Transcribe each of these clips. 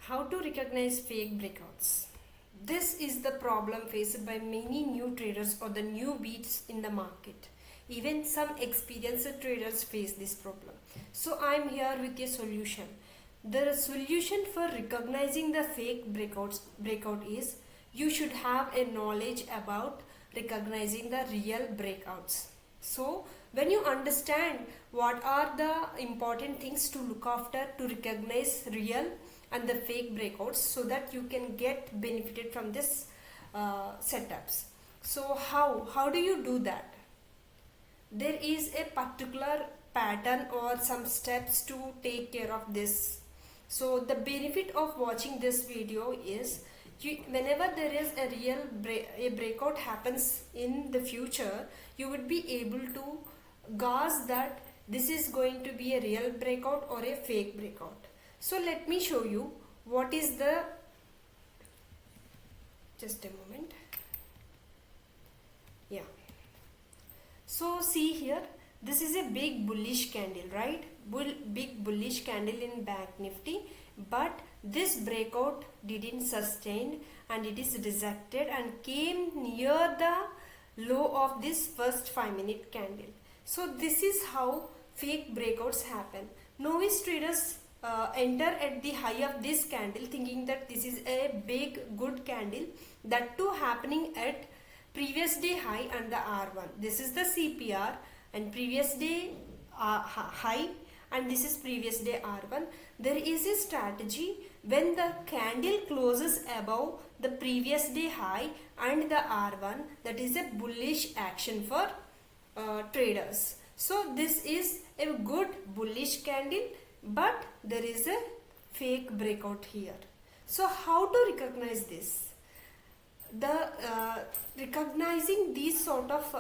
How to recognize fake breakouts? This is the problem faced by many new traders or the newbies in the market. Even some experienced traders face this problem. So I am here with a solution. The solution for recognizing the fake breakout is you should have a knowledge about recognizing the real breakouts. So when you understand what are the important things to look after to recognize real and the fake breakouts, so that you can get benefited from this setups. So how do you do that? There is a particular pattern or some steps to take care of this. So the benefit of watching this video is whenever there is a breakout happens in the future, you would be able to gauge that this is going to be a real breakout or a fake breakout. So let me show you what is the, just a moment. Yeah. So see here, this is a big bullish candle, right? Big bullish candle in Bank Nifty, but this breakout didn't sustain and it is rejected and came near the low of this first 5-minute candle. So this is how fake breakouts happen. Novice traders enter at the high of this candle thinking that this is a big good candle, that too happening at previous day high and the R1. This is the CPR and previous day high, and this is previous day R1. There is a strategy when the candle closes above the previous day high and the R1, that is a bullish action for traders. So this is a good bullish candle, but there is a fake breakout here. So how to recognize this? The recognizing these sort of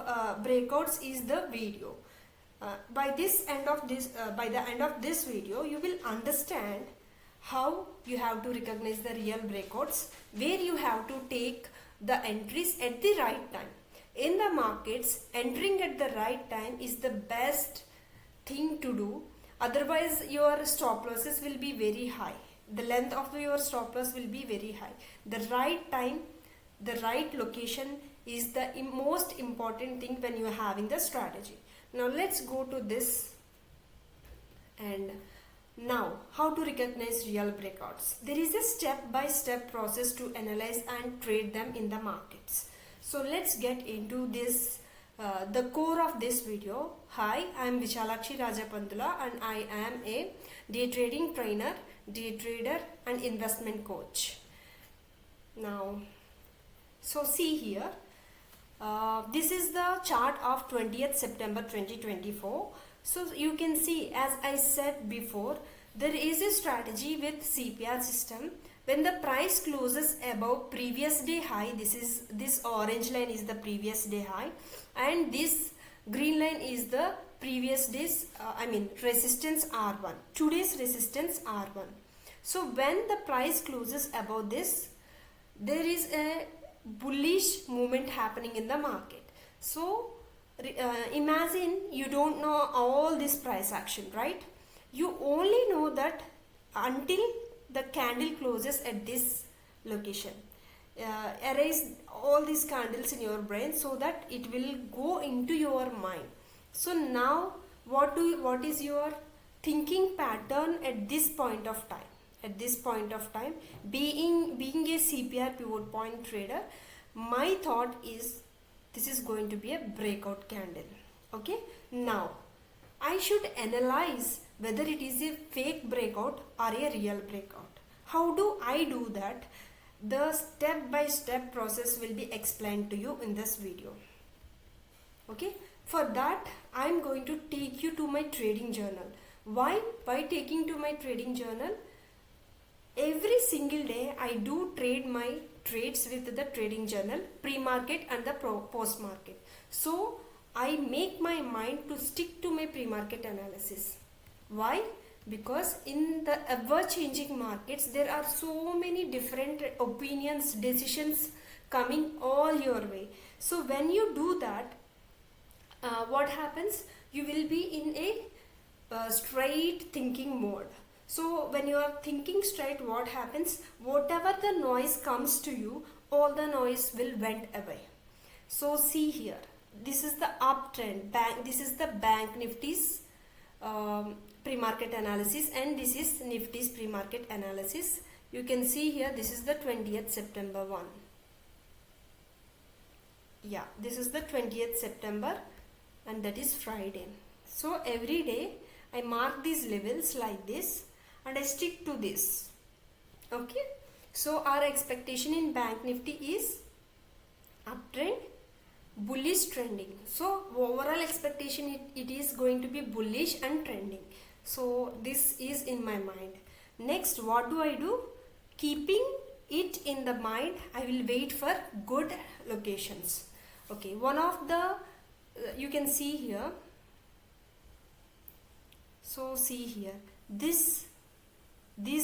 breakouts is the video. By the end of this video, you will understand how you have to recognize the real breakouts, where you have to take the entries at the right time. In the markets, entering at the right time is the best thing to do. Otherwise, your stop losses will be very high. The length of your stop loss will be very high. The right time, the right location is the most important thing when you are having the strategy. Now let's go to this. And now, how to recognize real breakouts? There is a step-by-step process to analyze and trade them in the markets. So let's get into this, the core of this video. Hi, I am Vichalakshi Rajapandula and I am a day trading trainer, day trader and investment coach. Now, so see here, this is the chart of 20th September 2024. So you can see, as I said before, there is a strategy with CPR system. When the price closes above previous day high, this orange line is the previous day high, and this green line is the previous day's resistance R1, today's resistance R1. So when the price closes above this, there is a bullish movement happening in the market. So imagine you don't know all this price action, right? You only know that until the candle closes at this location. Erase all these candles in your brain so that it will go into your mind. So now what is your thinking pattern at this point of time? At this point of time, being a CPR pivot point trader, my thought is this is going to be a breakout candle. Okay, now I should analyze whether it is a fake breakout or a real breakout. How do I do that? The step-by-step process will be explained to you in this video. Okay, for that I am going to take you to my trading journal. Why taking to my trading journal? Every single day I do trade my trades with the trading journal, pre-market and the post-market. So I make my mind to stick to my pre-market analysis. Why? Because in the ever-changing markets, there are so many different opinions, decisions coming all your way. So when you do that, what happens? You will be in a straight thinking mode. So when you are thinking straight, what happens? Whatever the noise comes to you, all the noise will went away. So see here, this is the uptrend. This is the bank Nifty's pre-market analysis, and this is Nifty's pre-market analysis. You can see here, this is the 20th September one. Yeah, this is the 20th September, and that is Friday. So every day I mark these levels like this and I stick to this. Okay, so our expectation in bank Nifty is uptrend, bullish, trending. So overall expectation, it is going to be bullish and trending. So this is in my mind. Next, what do I do? Keeping it in the mind, I will wait for good locations. Okay, one of the you can see here. So see here, these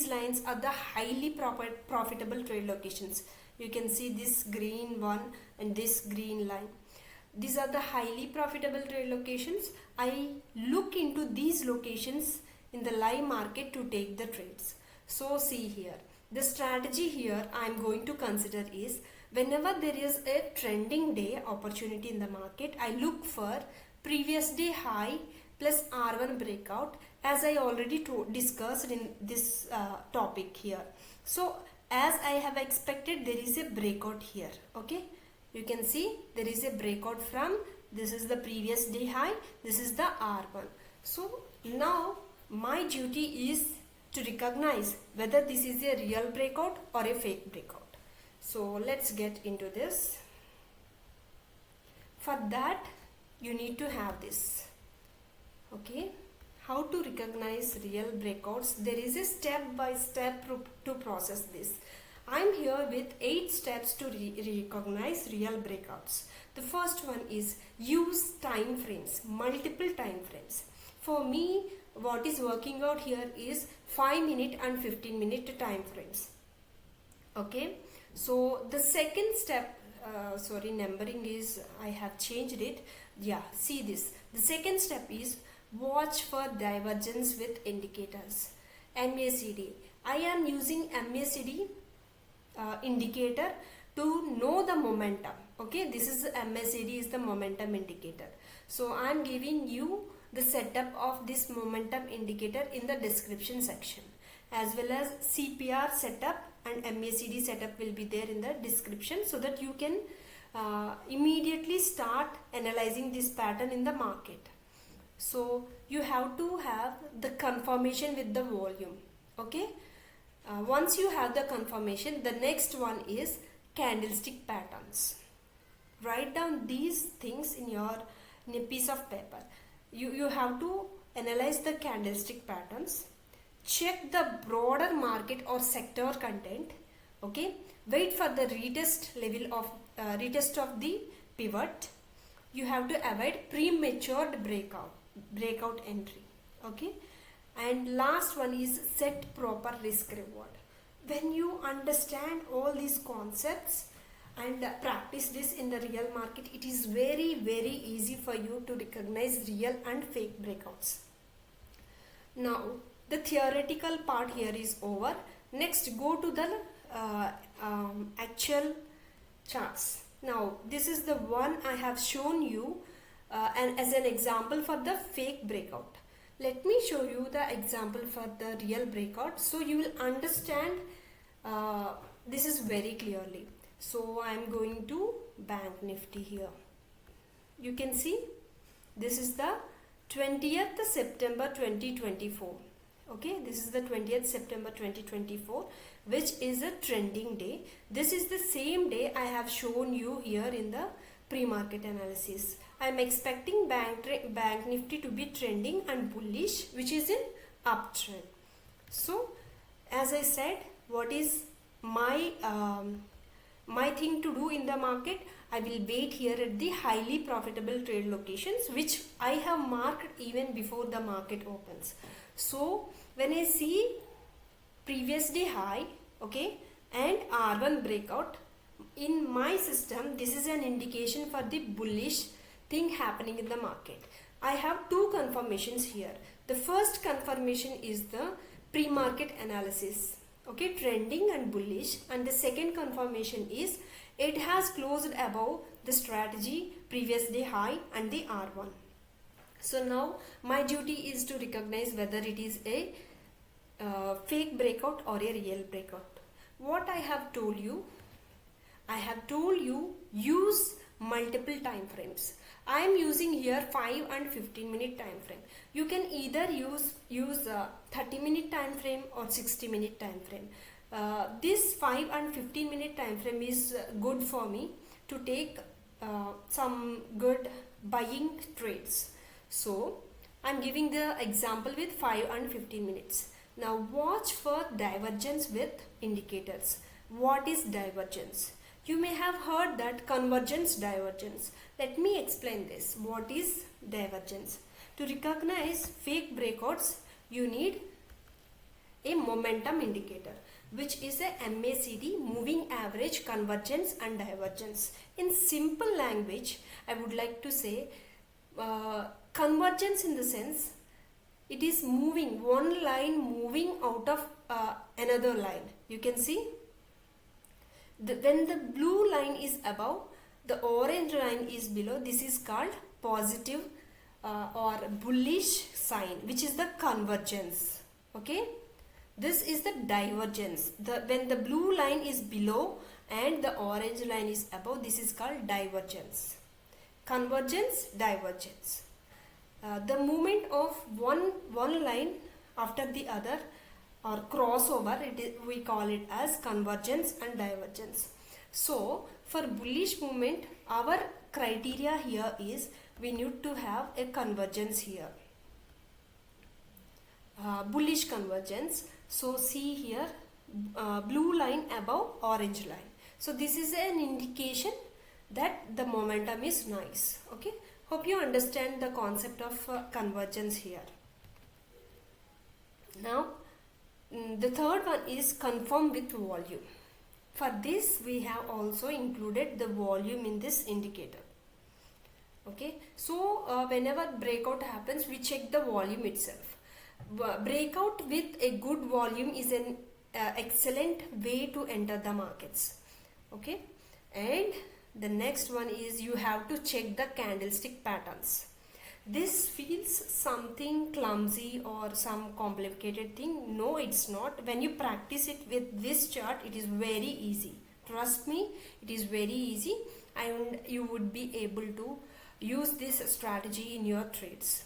lines are the highly profitable trade locations. You can see this green one and this green line. These are the highly profitable trade locations. I look into these locations in the live market to take the trades. So see here, the strategy here I am going to consider is, whenever there is a trending day opportunity in the market, I look for previous day high plus R1 breakout, as I already discussed in this topic here. So as I have expected, there is a breakout here. Okay, you can see there is a breakout from, this is the previous day high, this is the R1. So now my duty is to recognize whether this is a real breakout or a fake breakout. So let's get into this. For that you need to have this. Okay, how to recognize real breakouts? There is a step by step to process this. I am here with 8 steps to recognize real breakouts. The first one is use time frames, multiple time frames. For me, what is working out here is 5-minute and 15-minute time frames. Okay, so the second step, numbering is, I have changed it. Yeah, see this. The second step is watch for divergence with indicators. MACD. I am using MACD indicator to know the momentum. Okay, this is MACD is the momentum indicator. So I am giving you the setup of this momentum indicator in the description section, as well as CPR setup and MACD setup will be there in the description, so that you can immediately start analyzing this pattern in the market. So you have to have the confirmation with the volume. Okay, once you have the confirmation, the next one is candlestick patterns. Write down these things in a piece of paper. You have to analyze the candlestick patterns, check the broader market or sector content. Okay, wait for the retest level of retest of the pivot. You have to avoid premature breakout entry. Okay, and last one is set proper risk reward. When you understand all these concepts and practice this in the real market, it is very easy for you to recognize real and fake breakouts. Now the theoretical part here is over. Next, go to the actual charts. Now this is the one I have shown you and as an example for the fake breakout. Let me show you the example for the real breakout, so you will understand this is very clearly. So I am going to Bank Nifty here. You can see this is the 20th September 2024. Okay, this is the 20th September 2024, which is a trending day. This is the same day I have shown you here in the pre-market analysis. I am expecting Bank Nifty to be trending and bullish, which is in uptrend. So as I said, what is my thing to do in the market? I will wait here at the highly profitable trade locations, which I have marked even before the market opens. So when I see previous day high, okay, and R1 breakout, in my system this is an indication for the bullish thing happening in the market. I have two confirmations here. The first confirmation is the pre-market analysis. Okay, trending and bullish. And the second confirmation is it has closed above the strategy previous day high and the R1. So now my duty is to recognize whether it is a fake breakout or a real breakout. What I have told you use multiple time frames. I am using here 5 and 15-minute time frame. You can either use 30-minute time frame or 60-minute time frame. This 5 and 15-minute time frame is good for me to take some good buying trades. So I am giving the example with 5 and 15 minutes. Now watch for divergence with indicators. What is divergence? You may have heard that convergence, divergence. Let me explain this. What is divergence? To recognize fake breakouts, you need a momentum indicator, which is a MACD, moving average, convergence and divergence. In simple language, I would like to say convergence in the sense it is moving, one line moving out of another line. You can see when the blue line is above, the orange line is below. This is called positive or bullish sign, which is the convergence. Okay, this is the divergence. When the blue line is below and the orange line is above, this is called divergence. Convergence, divergence. The movement of one line after the other or crossover, we call it as convergence and divergence. So for bullish movement, our criteria here is we need to have a convergence here, bullish convergence. So see here, blue line above orange line. So this is an indication that the momentum is nice. Okay, hope you understand the concept of convergence here. Now the third one is confirm with volume. For this we have also included the volume in this indicator. Okay, so whenever breakout happens, we check the volume itself. Breakout with a good volume is an excellent way to enter the markets. Okay, and the next one is you have to check the candlestick patterns. This feels something clumsy or some complicated thing. No, it's not. When you practice it with this chart, it is very easy. Trust me, it is very easy, and you would be able to use this strategy in your trades.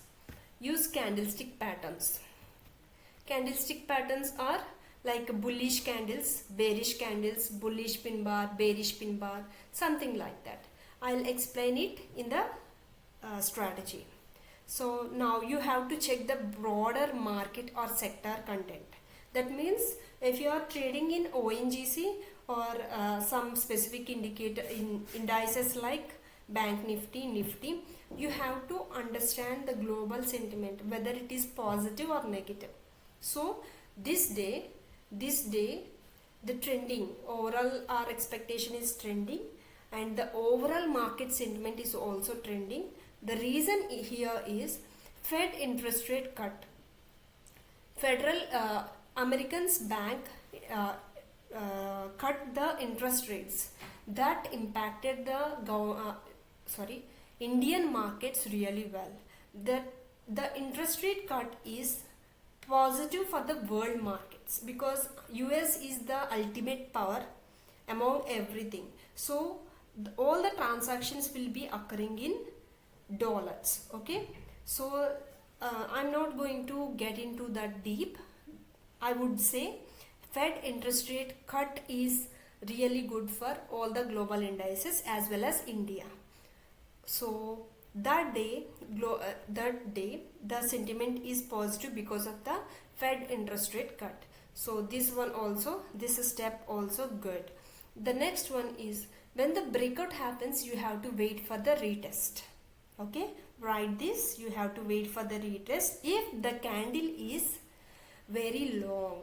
Use candlestick patterns. Candlestick patterns are like bullish candles, bearish candles, bullish pin bar, bearish pin bar, something like that. I'll explain it in the strategy. So now you have to check the broader market or sector content. That means if you are trading in ONGC or some specific indicator in indices like Bank Nifty, Nifty, you have to understand the global sentiment, whether it is positive or negative. So this day the trending, overall our expectation is trending, and the overall market sentiment is also trending. The reason here is Fed interest rate cut. Federal Americans bank cut the interest rates. That impacted the Indian markets really well. The interest rate cut is positive for the world markets because US is the ultimate power among everything. So all the transactions will be occurring in dollars. Okay, so I'm not going to get into that deep. I would say Fed interest rate cut is really good for all the global indices as well as India. So that day the sentiment is positive because of the Fed interest rate cut. So this step also good. The next one is when the breakout happens, you have to wait for the retest. Okay, write this, you have to wait for the retest if the candle is very long.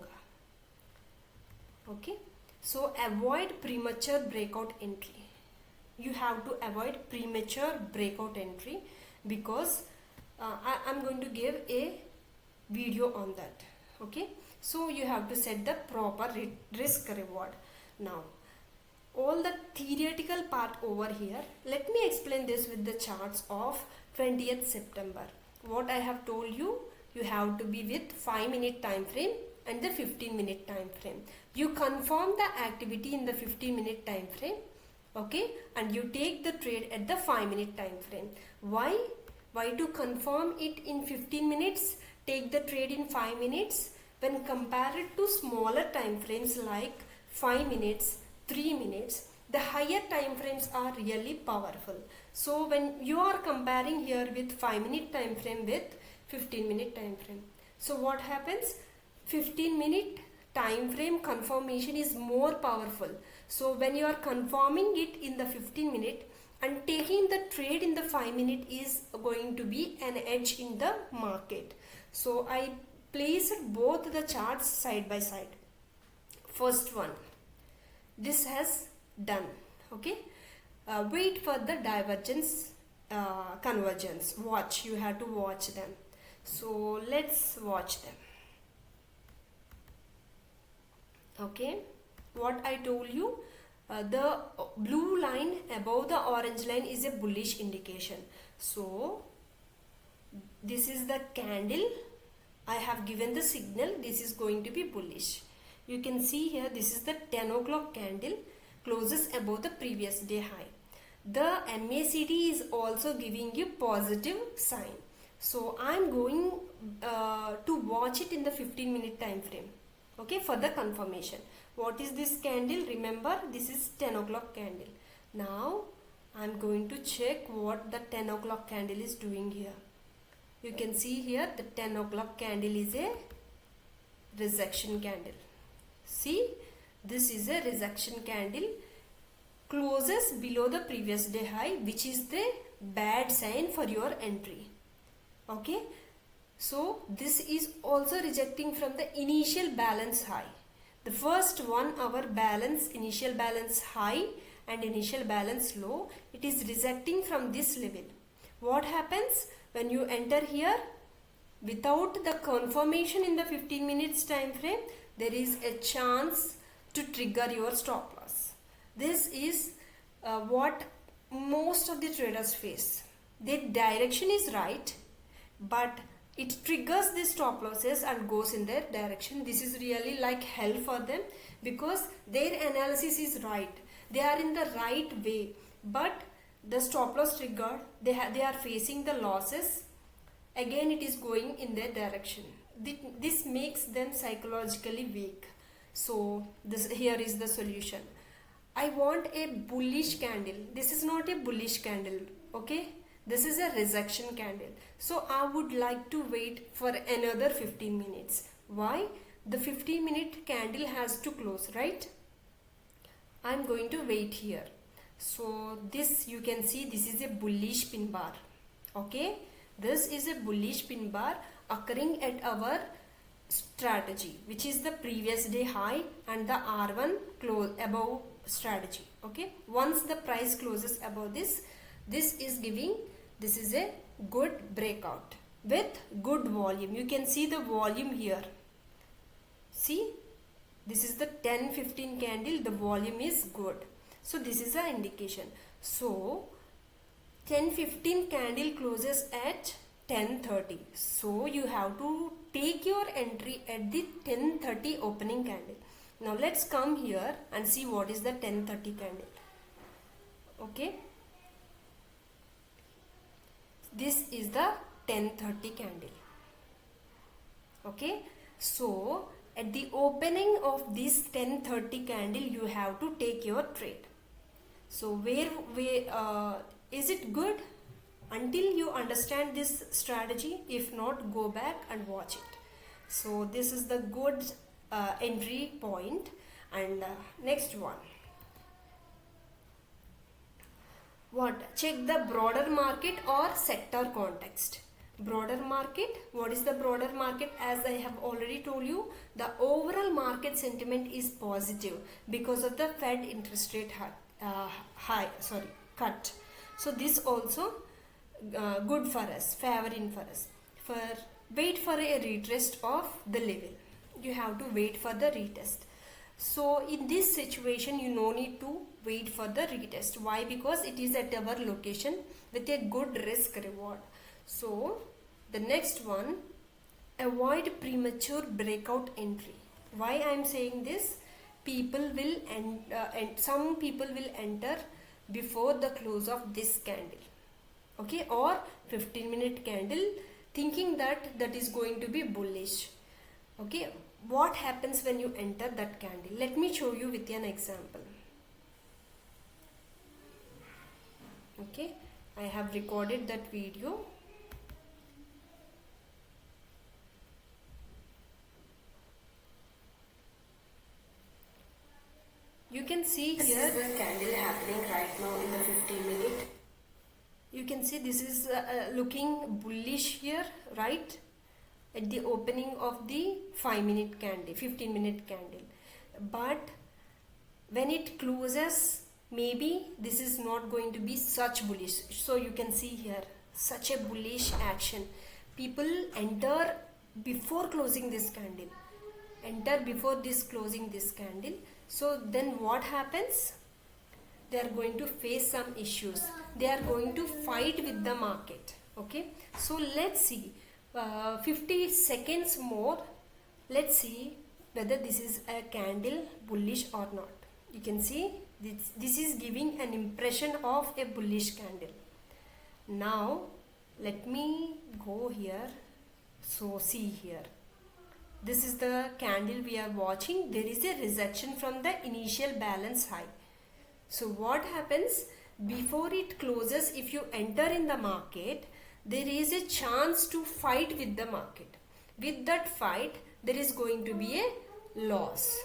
Okay, so avoid premature breakout entry. You have to avoid premature breakout entry because I'm going to give a video on that. Okay, So you have to set the proper risk reward. Now all the theoretical part over here, let me explain this with the charts of 20th September. What I have told you, you have to be with 5-minute time frame and the 15-minute time frame. You confirm the activity in the 15-minute time frame, okay, and you take the trade at the 5-minute time frame. Why to confirm it in 15 minutes, take the trade in 5 minutes? When compared to smaller time frames like 5 minutes, 3 minutes, the higher time frames are really powerful. So when you are comparing here with 5-minute time frame with 15-minute time frame, so what happens? 15-minute time frame confirmation is more powerful. So when you are confirming it in the 15-minute and taking the trade in the 5-minute is going to be an edge in the market. So I placed both the charts side by side. First one, this has done, okay. Wait for the divergence, convergence. Watch, you have to watch them. So let's watch them. Okay, what I told you, the blue line above the orange line is a bullish indication. So this is the candle. I have given the signal, this is going to be bullish. You can see here, this is the 10 o'clock candle, closes above the previous day high. The MACD is also giving you positive sign. So I am going to watch it in the 15-minute time frame, okay, for the confirmation. What is this candle? Remember, this is 10 o'clock candle. Now I am going to check what the 10 o'clock candle is doing here. You can see here the 10 o'clock candle is a rejection candle. See, this is a rejection candle, closes below the previous day high, which is the bad sign for your entry. Okay, so this is also rejecting from the initial balance high. The first 1 hour balance, initial balance high and initial balance low, it is rejecting from this level. What happens when you enter here? Without the confirmation in the 15 minutes time frame, there is a chance to trigger your stop loss. This is what most of the traders face. Their direction is right, but it triggers the stop losses and goes in their direction. This is really like hell for them because their analysis is right. They are in the right way, but the stop loss triggered, they are facing the losses. Again, it is going in their direction. This makes them psychologically weak. So here is the solution. I want a bullish candle. This is not a bullish candle, okay? This is a rejection candle. So I would like to wait for another 15 minutes. Why? The 15-minute candle has to close, right? I'm going to wait here. So this, you can see, this is a bullish pin bar, okay? This is a bullish pin bar occurring at our strategy, which is the previous day high and the R1 close above strategy, okay? Once the price closes above this, this is giving, this is a good breakout with good volume. You can see the volume here. See, this is the 10-15 candle, the volume is good. So this is an indication. So 10-15 candle closes at 10:30. So you have to take your entry at the 10:30 opening candle. Now let's come here and see what is the 10:30 candle. Okay. This is the 10:30 candle. Okay. So at the opening of this 10:30 candle, you have to take your trade. So where is it good? Until you understand this strategy, if not, go back and watch it. So this is the good entry point. And next one, what? Check the broader market or sector context. Broader market, what is the broader market? As I have already told you, the overall market sentiment is positive because of the Fed interest rate cut. So this also good for us, favoring for us. Wait for a retrace of the level. you have to wait for the retest. So in this situation you no need to wait for the retest. Why? Because it is at our location with a good risk reward. So the next one, avoid premature breakout entry. Why I am saying this? People will some people will enter before the close of this candle, okay, or 15-minute candle, thinking that that is going to be bullish. Okay, what happens when you enter that candle? Let me show you with an example. Okay, I have recorded that video. You can see here, this is the candle happening right now in the 15-minute. You can see this is looking bullish here, right, at the opening of the 5-minute candle, 15-minute candle. But when it closes, maybe this is not going to be such bullish. So you can see here such a bullish action. People enter before closing this candle, closing this candle. So then what happens? They are going to face some issues. They are going to fight with the market. Okay, so let's see, 50 seconds more. Let's see whether this is a candle bullish or not. You can see this is giving an impression of a bullish candle. Now let me go here. So see here, this is the candle we are watching. There is a rejection from the initial balance high. So what happens before it closes? If you enter in the market, there is a chance to fight with the market. With that fight, there is going to be a loss.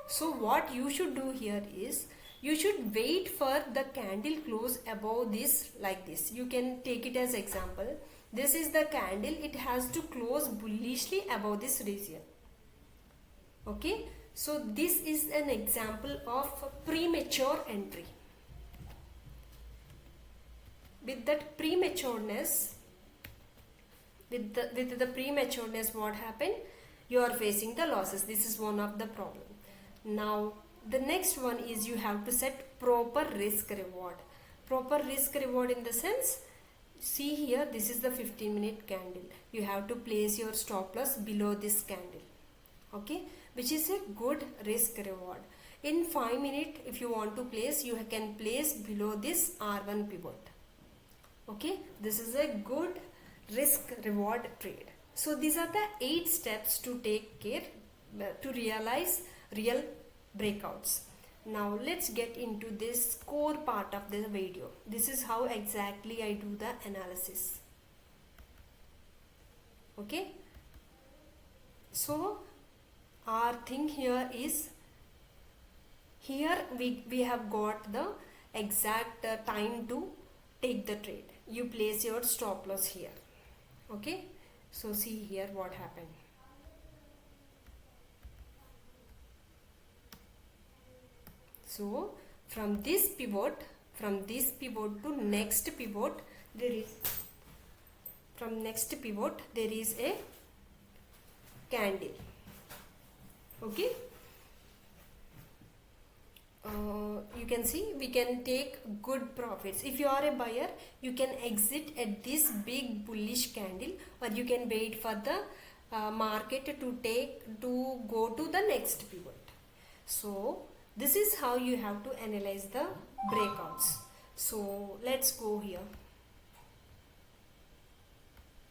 So what you should do here is, you should wait for the candle close above this, like this. You can take it as example. This is the candle. It has to close bullishly above this region. Okay. So this is an example of premature entry. With that prematureness, with the prematureness, what happened? You are facing the losses. This is one of the problem. Now the next one is, you have to set proper risk reward. Proper risk reward in the sense, see here, this is the 15-minute candle. You have to place your stop loss below this candle. Okay, which is a good risk reward. In 5 minutes, if you want to place, you can place below this R1 pivot. Okay, this is a good risk reward trade. So these are the 8 steps to take care to realize real breakouts. Now let's get into this core part of the video. This is how exactly I do the analysis. Okay, so our thing here is, here we have got the exact time to take the trade. You place your stop loss here. Okay, so see here what happened. So from this pivot to next pivot, there is a candle. Okay, you can see we can take good profits. If you are a buyer, you can exit at this big bullish candle, or you can wait for the market to go to the next pivot. So this is how you have to analyze the breakouts. So let's go here.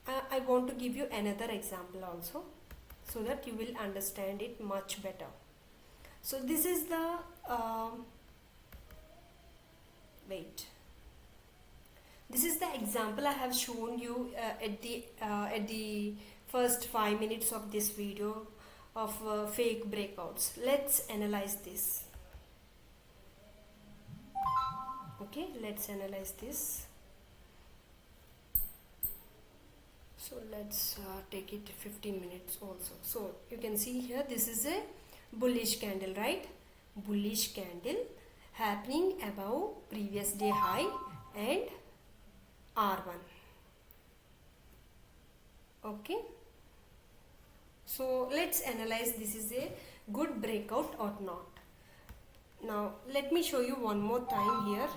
I want to give you another example also, so that you will understand it much better. So this is the this is the example I have shown you at the first 5 minutes of this video of fake breakouts. Let's analyze this. Okay, let's analyze this. So let's take it 15 minutes also. So you can see here, this is a bullish candle, right? Bullish candle happening above previous day high and R1. Okay, So let's analyze this is a good breakout or not. Now let me show you one more time here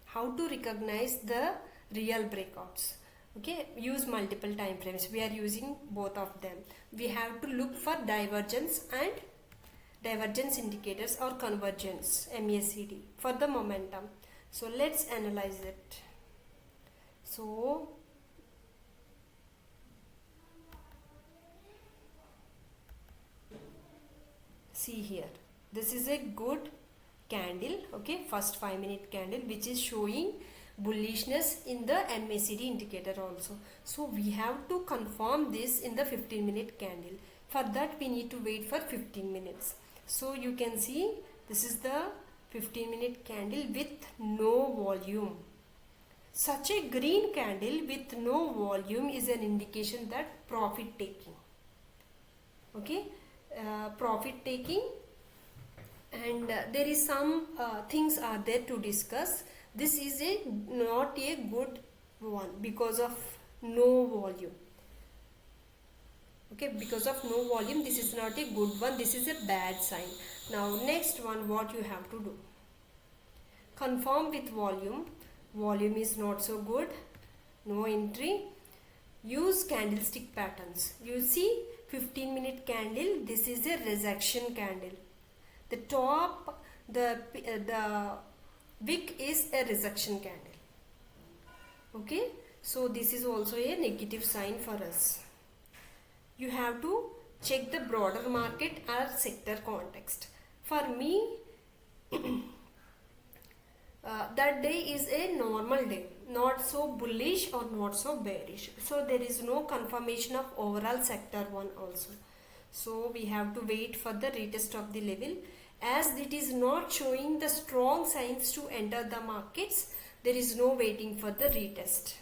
how to recognize the real breakouts. Okay, use multiple time frames. We are using both of them. We have to look for divergence and divergence indicators or convergence, MACD, for the momentum. So let's analyze it. So see here, this is a good candle, okay, first 5-minute candle, which is showing bullishness in the MACD indicator also. So we have to confirm this in the 15-minute candle. For that we need to wait for 15 minutes. So you can see this is the 15-minute candle with no volume. Such a green candle with no volume is an indication that profit taking. Okay, profit taking, and there is some things are there to discuss. This is a not a good one because of no volume. Okay, because of no volume, this is not a good one. This is a bad sign. Now next one, what you have to do, confirm with volume. Volume is not so good, no entry. Use candlestick patterns. You see 15-minute candle, this is a rejection candle. The top, the wick is a rejection candle. Okay, so this is also a negative sign for us. You have to check the broader market or sector context. For me, that day is a normal day, not so bullish or not so bearish. So there is no confirmation of overall sector one also. So we have to wait for the retest of the level. As it is not showing the strong signs to enter the markets, there is no waiting for the retest.